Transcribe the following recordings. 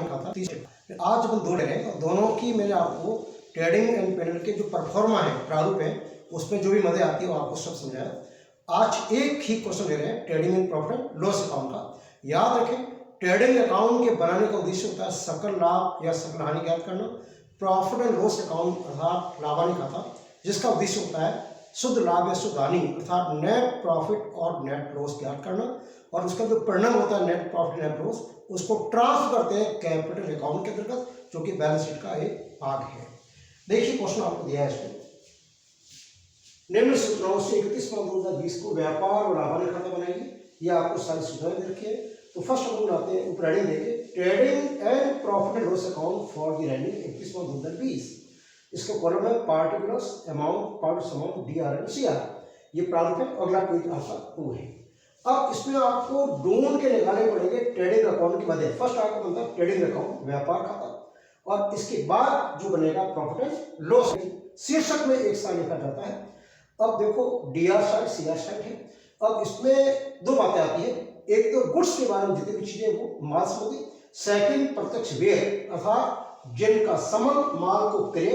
खाता। आज अपन दो ले रहे हैं और दोनों की मैंने आपको ट्रेडिंग एंड पेनल के जो परफॉर्मा है, प्रारूप है, उसमें जो भी मदे आती है वो आपको सब समझाया। आज एक ही क्वेश्चन ले रहे हैं trading and profit and loss account का। याद रखें, ट्रेडिंग अकाउंट के बनाने का उद्देश्य होता है सकल लाभ या सकल हानि ज्ञात करना। प्रॉफिट एंड लॉस अकाउंट अर्थात लाभानी खाता, जिसका उद्देश्य होता है शुद्ध लाभ या शुद्ध हानि अर्थात नेट प्रॉफिट और नेट लॉस ज्ञात करना। और उसका जो परिणाम होता है नेट प्रॉफिट नेट लॉस, उसको ट्रांसफर करते हैं कैपिटल अकाउंट के अंतर्गत, जो कि बैलेंस शीट का एक भाग है। देखिए क्वेश्चन आपको दिया है इसमें, निम्न सूचनाओं से 31/2020 को व्यापार और लाभानी खाता बनाएगी। ये आपको सारी सूचनाएं दे रखी है। तो फर्स्ट हम बनाते हैं ऊपर हेडिंग देके trading and profit and loss account for the running 31/2020। इसका कॉलम है particulars amount parts amount D R and CR. ये प्रारूप है। अगला पेज आपका वो है। अब इसमें आपको ढूंढ के निकालने पड़ेंगे ट्रेडिंग अकाउंट की मदद। फर्स्ट आपको बनता है ट्रेडिंग अकाउंट व्यापार खाता, और इसके बाद जो बनेगा प्रॉफिट एंड लॉस। शीर्षक में एक साथ लिखा जाता है। अब देखो डीआर साइड सीआर साइड है। अब इसमें दो बातें आती है, एक तो गुड्स के बारे में जितनी भी चीजें वो माल संबंधी, सेकंड प्रत्यक्ष व्यय अर्थात जिनका संबंध माल को क्रय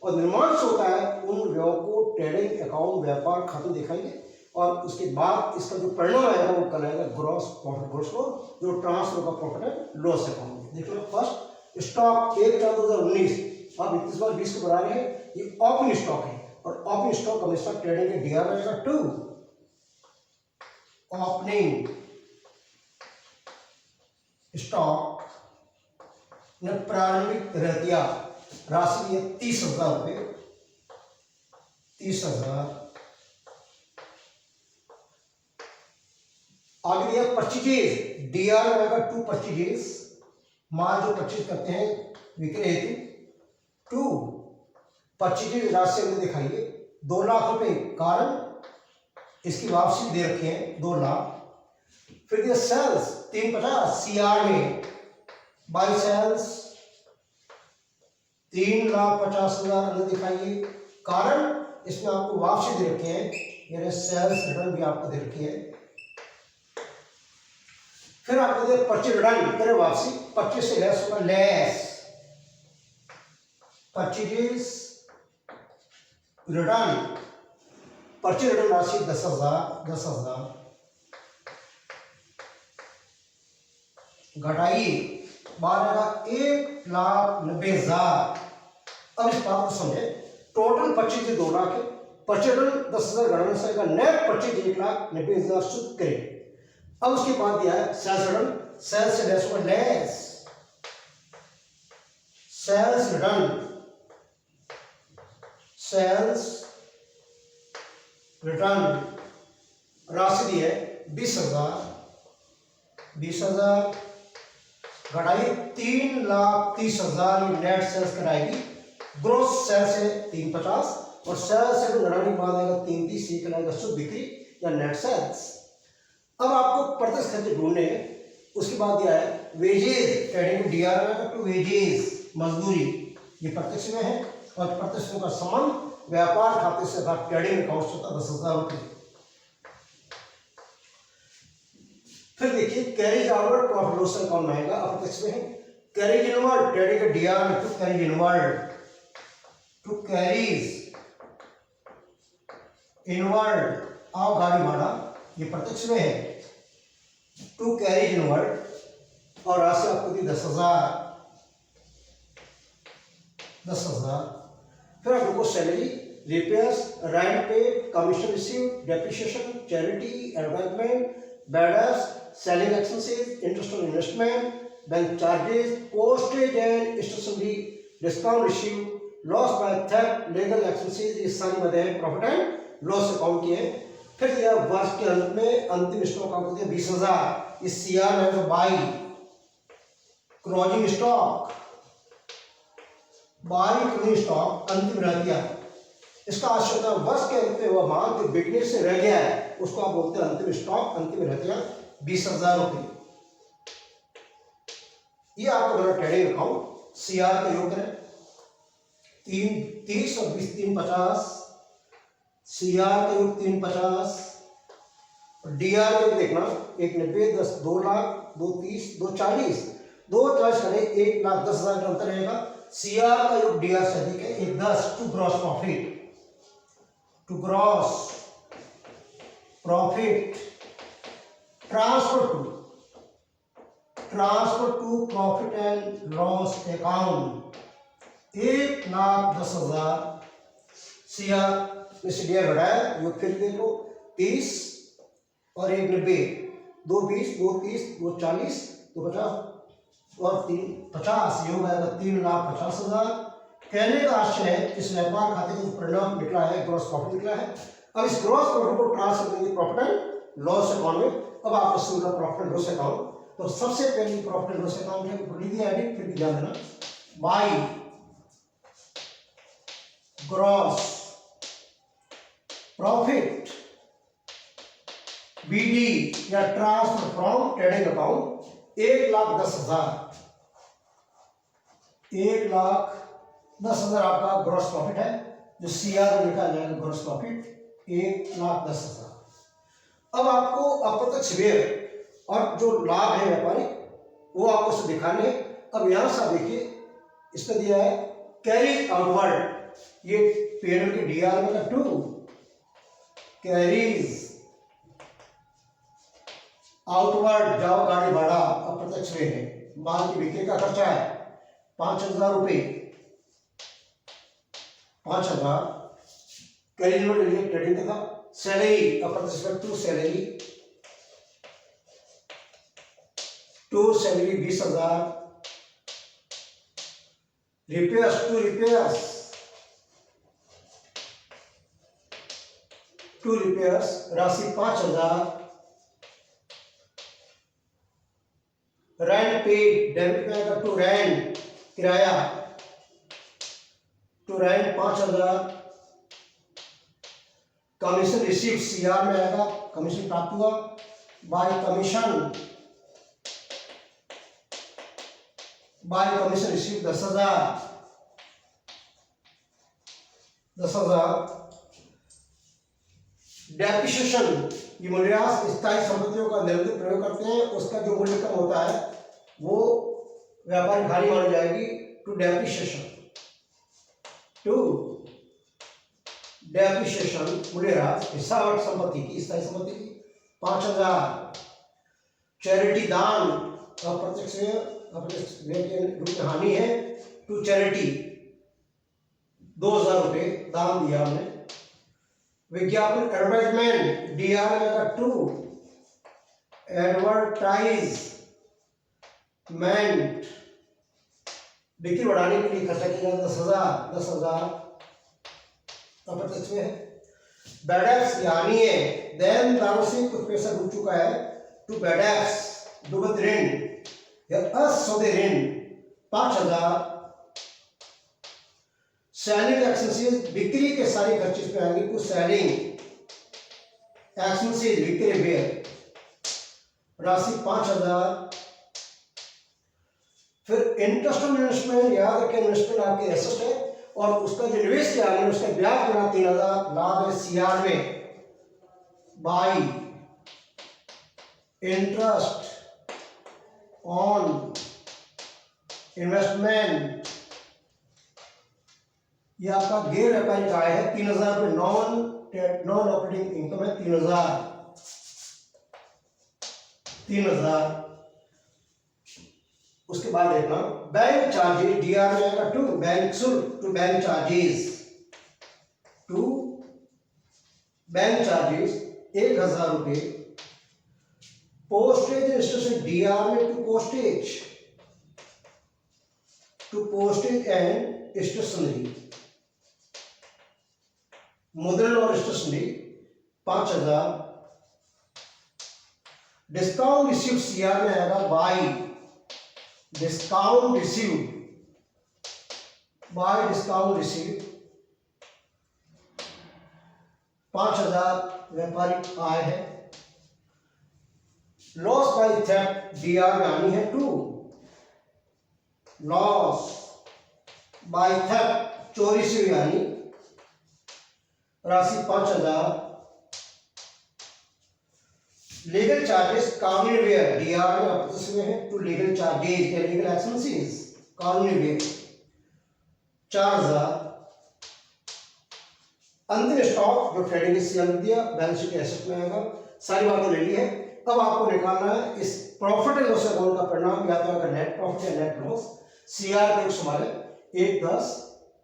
और निर्माण से होता है, उन व्ययों को ट्रेडिंग अकाउंट व्यापार खाते दिखाएंगे। और उसके बाद इसका जो परिणाम आएगा वो कहलाएगा ग्रॉस प्रॉफिट ग्रॉस लॉस, जो ट्रांसफर का प्रॉफिट है लॉस अकाउंट में। देख लो फर्स्ट स्टॉक 1/4/2019 अब 31/20 को बना रहे हैं। ये ओपनिंग स्टॉक है और ओपनिंग स्टॉक हमेशा ट्रेडिंग के डीआर रहेगा 2। ओपनिंग स्टॉक ने प्रारंभिक रहतिया राशि है 30,000 रुपये, 30,000। आगे दिया परचेजेज, डीआर रहेगा 2 परचेजेज, माल जो परचेज करते हैं विक्रय हेतु 2 परचेजेज राशि हमने दिखाइए 2 लाख रुपए, कारण इसकी वापसी दे रखे हैं 2 लाख। फिर दिया सेल्स 350 सीआर में बाई सेल्स 3,50,000 हमने दिखाइए, कारण इसमें आपको वापसी दे रखे हैं, यानी सेल्स रिटर्न भी आपको दे रखी है। फिर आपको दे परचेज रिटर्न करें वापसी, परचेज से लेस होगा less, purchases return, purchase return राशि 10,000 घटाइए 1,90,000। अब इस बात को समझे, टोटल परचेज 2 लाख है, परचेज रिटर्न 10,000 घटाने से आएगा नेट परचेज 1,90,000 शुद्ध करें। अब उसके बाद दिया है सेल्स रिटर्न, सेल्स से लेस होगा less, sales return, sales return राशि दी है 20,000 घटाइए 3,30,000 नेट सेल्स कराएगी। ग्रोस सेल्स है 350 और सेल्स से घटाने के बाद आएगा 330 कराएगा शुद्ध बिक्री या नेट सेल्स। अब आपको प्रत्यक्ष खर्च ढूंढने हैं। उसके बाद दिया है वेजेस, ट्रेडिंग डीआर में टू वेजेस मजदूरी, ये प्रत्यक्ष में है और प्रत्यक्ष का संबंध व्यापार खाते से अर्थात ट्रेडिंग अकाउंट से होता 10,000 रुपये। फिर देखिए carriage outward profit loss account आएगा, अप्रत्यक्ष में है। कैरेज इनवर्ड ट्रेडिंग के डीआर में to carriage inward, to carriage inward आओ गाड़ी भाड़ा, ये प्रत्यक्ष में है, टू कैरेज इनवर्ड और राशि आपको दी 10,000। फिर आपको salary, repairs, rent pay, commission receive, depreciation, charity, advertisement, bad debts, selling expenses, interest on investment, bank charges, postage and stationery, discount receive, loss by theft, legal expenses, ये सारी मदे हैं प्रॉफिट एंड लॉस अकाउंट की है। फिर दिया वर्ष के अंत में अंतिम स्टॉक आपको दिया 20,000, इस सीआर में तो by closing stock, by closing stock अंतिम रह गया। इसका आशय होता है वर्ष के अंत में वह माल जो बिकने से रह गया है उसको आप बोलते हैं अंतिम स्टॉक, अंतिम रह गया 20,000 रुपये। ये आपको बना ट्रेडिंग अकाउंट। सीआर का योग करें 30 और 20 350, सीआर का योग 350 और डीआर का योग देखना 1,90,000 10 2 लाख 2 30 2 40 दो चॉइस करें, 1,10,000 का अंतर रहेगा। सीआर का योग डीआर से अधिक है, 10 to gross profit, to gross profit transfer to profit and loss account 1,10,000 CR में से डीआर बढ़ाया, योग फिर देखो 30 और 1,90, 2 20, 2 30, 2 40, 2 50 और 3 50, योग आएगा 3,50,000। कहने का आशय है इस व्यापार खाते का परिणाम निकला है, ग्रॉस प्रॉफिट निकला है। अब इस ग्रॉस प्रॉफिट को ट्रांसफर करेंगे प्रॉफिट एंड लॉस अकाउंट में। अब आपको single profit and loss account, तो सबसे पहले प्रॉफिट एंड लॉस अकाउंट है, ऊपर लिख दिया एडिट, फिर भी ध्यान देना, बाय ग्रॉस प्रॉफिट बीडी या ट्रांसफर फ्रॉम ट्रेडिंग अकाउंट 1,10,000, 1,10,000 आपका ग्रॉस प्रॉफिट है, जो सीआर में लिखा जाएगा ग्रॉस प्रॉफिट 1,10,000। अब आपको अप्रत्यक्ष व्यय और जो लाभ है व्यापारी वो आपको से दिखाने हैं। अब यहां से देखिए इसमें दिया है कैरीज आउटवर्ड, ये पेड़ के डीआर में 2 कैरीज आउटवर्ड, जाओ गाड़ी भाड़ा अप्रत्यक्ष व्यय है। माल की बिक्री का खर्चा है 5,000 रुपये, 5,000 कैरीज में ट्रेडिंग का था। सैलरी अप्रत्यक्ष व्यय 2 salary, 2 salary 20,000, repairs 2 repairs, 2 repairs राशि 5,000, रेंट पेड डेबिट में आएगा 2 रेंट किराया, 2 रेंट 5,000, कमीशन रिसीव सीआर में आएगा, कमीशन प्राप्त हुआ, बाय कमीशन रिसीव 10,000, 10,000। डेप्रिसिएशन, ये मूल्यह्रास स्थायी संपत्तियों का निरंतर प्रयोग करते हैं, उसका जो मूल्य कम होता है वो व्यापार हानि मानी जाएगी। टू डेप्रिसिएशन मूल्यह्रास हिस्सावर्ग संपत्ति की, स्थायी संपत्ति की 5,000। चैरिटी दान अप्रत्यक्ष व्यय के रूप में हानि है, टू चैरिटी 2,000 रुपये दान दिया हमने। विज्ञापन एडवर्टाइजमेंट डीआर में 2 एडवर्टाइजमेंट बिक्री बढ़ाने के लिए खर्चा किया 10,000 अप्रत्यक्ष में है। बैडेक्स यानी है देनदारों से कुछ पैसा डूब चुका है, टू बैडेक्स डूबत ऋण या असौदे ऋण 5,000। सेलिंग एक्सपेंसेस बिक्री के सारे खर्चे इसमें आएंगे, टू सेलिंग एक्सपेंसेस बिक्री व्यय राशि 5,000। फिर इंटरेस्ट ऑन इन्वेस्टमेंट, याद रखें इन्वेस्टमेंट आपके एसेट है और उसका जो निवेश किया है उसका ब्याज बना 3,000, लाभ है सीआर में, बाय इंटरेस्ट ऑन इन्वेस्टमेंट, ये आपका गैर व्यापारिक आय है 3,000 रुपये, नॉन ऑपरेटिंग इनकम है 3,000। उसके बाद देखना बैंक चार्जेस डीआर में आएगा 2 बैंक शुल्क, टू बैंक चार्जेस 1,000 रुपये। पोस्टेज स्टेशन डीआर में टू पोस्टेज एंड स्टेशनरी, मुद्रण और स्टेशनरी 5,000। डिस्काउंट रिसीव सीआर में आएगा बाय डिस्काउंट रिसीव 5,000 व्यापारिक आय है। लॉस बाय थेफ्ट डीआर में आनी है 2 लॉस बाय थेफ्ट चोरी से भी आनी, राशि 5,000। लीगल चार्जेस कानूनी व्यय डीआर में अपने में है टू लीगल चार्जेस या लीगल एक्सपेंसेस कानूनी व्यय 4000। अंतिम स्टॉक जो ट्रेडिंग की सीएल दिया बैलेंस शीट एसेट में आएगा। सारी बातें ले ली है। अब आपको निकालना है इस प्रॉफिट एंड लॉस अकाउंट का परिणाम, या तो अगर नेट प्रॉफिट या नेट लॉस। सीआर का योग हमारे 1 10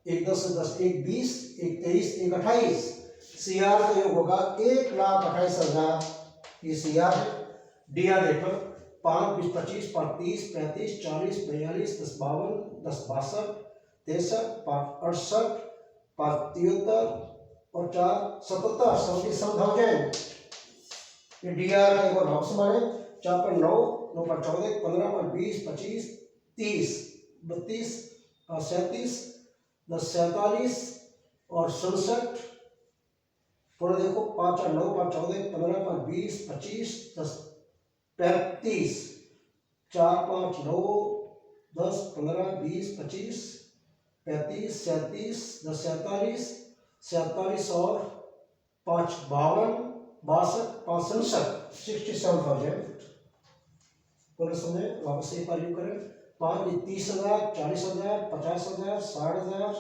1 10 से 10 1 20 1 23 1 28। सीआर का योग होगा 1,28,000। ये सीआर है। डीआर देखो 5 20 25 5 30 35 40 42 10 52 10 62 63 5 68 5 73 और 4 77 77,000। ये डीआर का एक और वापस हमारे 4 पर 9 9 पर 14 15 पर 20 25 30 32 और 37 10 47 और 67। पूरा देखो 5 और 9 पर 14 15 पर 20 25 10 35 4 5 9 10 15 20 25 35 37 10 47 47 और 5 52 62 5 67 67,000। पूरे समय वापस एक बार यू करें 5 ये 30,000 40,000 50,000 60,000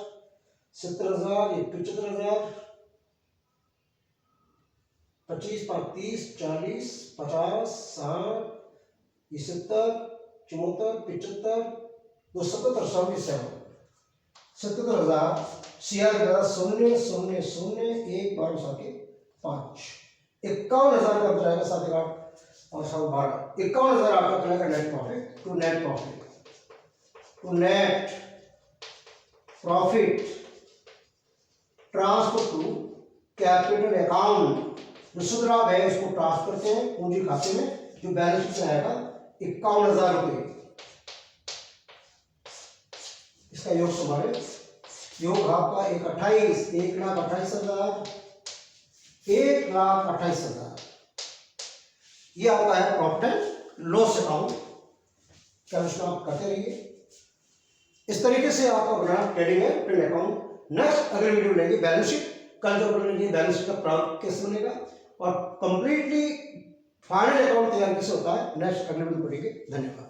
70,000 ये 75,000 25 5 30 40 50 60 ये 70 74 75 277 77,000। सीआर का 0 0 0 1 12 7 5 51,000 का बचाएगा 7 8 और 7 12 51,000 आपका बनेगा net profit to net profit to net profit transfer to capital account. जो शुद्ध लाभ है उसको ट्रांसफर करते हैं पूंजी खाते में, जो बैलेंस शीट में आएगा 51,000 रुपये। इसका योग हमारे योग आपका 1,28 1,28,000 1,28,000। ये आपका है profit and loss account. Calculation आप करते रहिए। इस तरीके से आपका बना trading and payment account. Next अगले वीडियो में लेंगे बैलेंस शीट। कल जो बनेगी बैलेंस शीट का प्रारूप कैसे बनेगा और कंप्लीटली फाइनल अकाउंट तैयार कैसे होता है, नेक्स्ट अगले वीडियो में पढ़ेंगे। धन्यवाद।